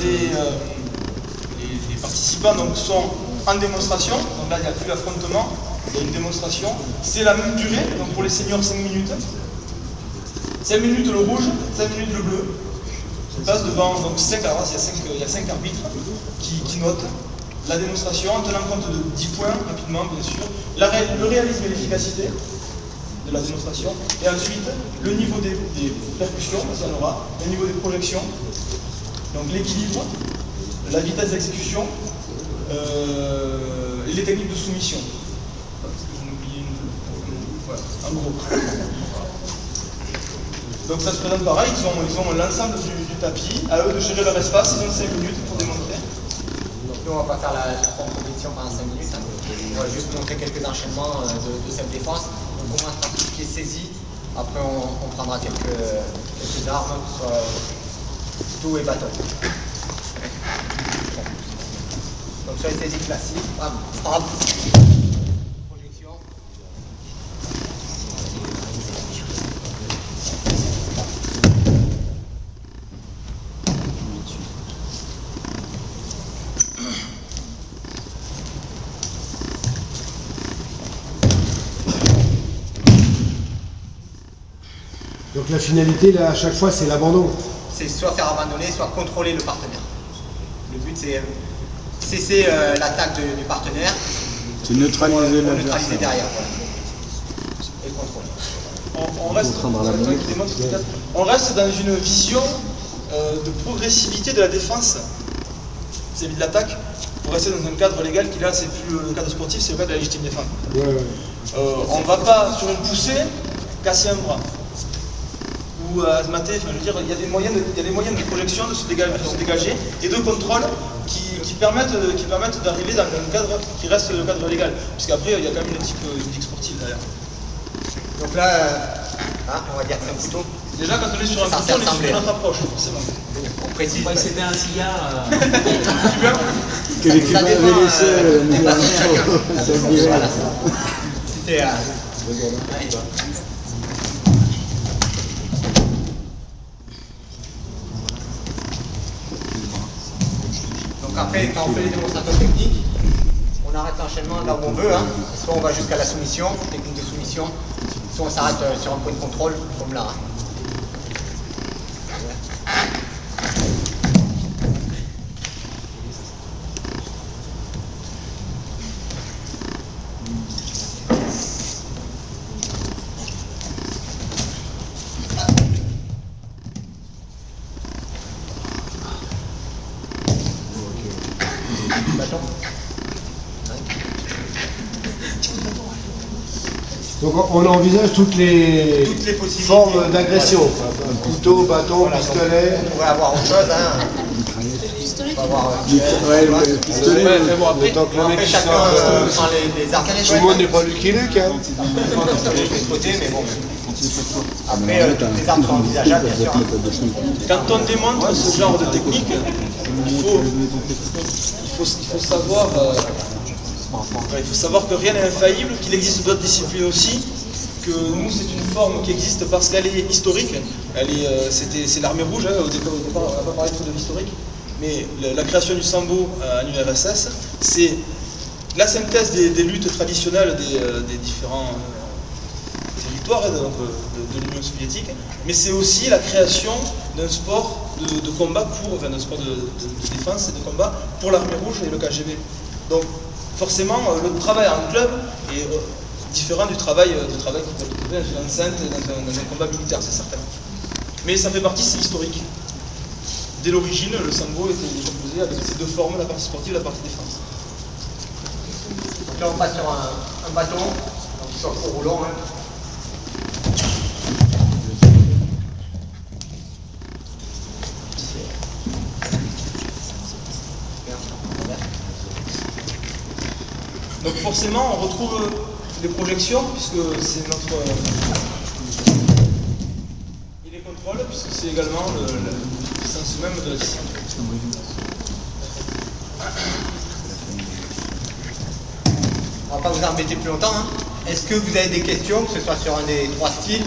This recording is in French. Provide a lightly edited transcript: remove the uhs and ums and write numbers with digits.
les participants donc, sont en démonstration. Donc là, il n'y a plus l'affrontement, il y a une démonstration. C'est la même durée, donc pour les seniors, 5 minutes. 5 minutes le rouge, 5 minutes le bleu. Je passe devant donc 5, alors là, il y a 5 arbitres qui notent la démonstration en tenant compte de 10 points, rapidement, bien sûr. Le réalisme et l'efficacité de la démonstration. Et ensuite, le niveau des percussions, parce qu'il y en aura, le niveau des projections, donc l'équilibre, la vitesse d'exécution, et les techniques de soumission. Parce que j'en ai oublié une. Voilà, en gros. Donc ça se présente pareil, ils ont l'ensemble du tapis, à eux de gérer leur espace, ils ont 5 minutes pour démontrer. Donc nous on va pas faire la compétition pendant 5 minutes, hein. On va juste montrer quelques enchaînements de cette défense. On commence par tout ce qui est saisi, après on prendra quelques armes, que ce soit couteau et bâton. Donc sur les saisies classiques, bam, frappe, projection. Donc la finalité, là, à chaque fois, c'est l'abandon. C'est soit faire abandonner, soit contrôler le partenaire. Le but, c'est cesser l'attaque du partenaire. C'est neutraliser neutraliser derrière. Voilà. Et contrôler. On reste dans une vision de progressivité de la défense vis-à-vis de l'attaque. Pour rester dans un cadre légal qui là, c'est plus le cadre sportif, c'est le cadre de la légitime défense. On ne va pas sur une poussée casser un bras. Ou à se mater, enfin, je veux dire, il y a des moyens de projection, de se dégager, et de contrôle qui permettent d'arriver dans un cadre qui reste le cadre légal. Puisqu'après, il y a quand même une éthique sportive derrière. Donc là, on va dire que c'est un couteau. Déjà, quand on est sur un couteau, on est sur notre approche, forcément. On précise. Ouais, c'était un cigare. Que les Cubains avaient laissé Voilà. C'était. Donc après, quand on fait les démonstrations techniques, on arrête l'enchaînement là où on veut. Hein. Soit on va jusqu'à la soumission, technique de soumission, soit on s'arrête sur un point de contrôle, comme là. Donc on envisage toutes les formes d'agression. Couteau, bâton, Voilà, pistolet. On pourrait avoir autre chose. Hein. On va avoir le pistolet. Le temps que le mec après, chacun prend les armes. tout le monde n'est pas Lucky Luke. Hein. De côté, mais bon. Après, toutes les armes sont envisageables, bien sûr. Quand on démontre ce genre de technique, il faut savoir que rien n'est infaillible, qu'il existe d'autres disciplines aussi, que nous c'est une forme qui existe parce qu'elle est historique. C'est l'armée rouge, hein, au départ on n'a pas parlé trop de l'historique, mais la création du sambo en URSS, c'est la synthèse des luttes traditionnelles des différents territoires de l'Union soviétique, mais c'est aussi la création d'un sport de combat d'un sport de défense et de combat pour l'armée rouge et le KGB. Donc forcément, le travail en club est différent du travail qu'ils peuvent trouver dans une enceinte, dans un combat militaire, c'est certain. Mais ça fait partie, c'est historique. Dès l'origine, le sambo était déjà posé avec ces deux formes, la partie sportive et la partie défense. Donc là, on passe sur un bâton, donc sur le faux roulant. Hein. Donc forcément, on retrouve les projections, puisque c'est notre... et les contrôles, puisque c'est également le sens même de la discipline. On ne va pas vous embêter plus longtemps. Hein. Est-ce que vous avez des questions, que ce soit sur un des trois styles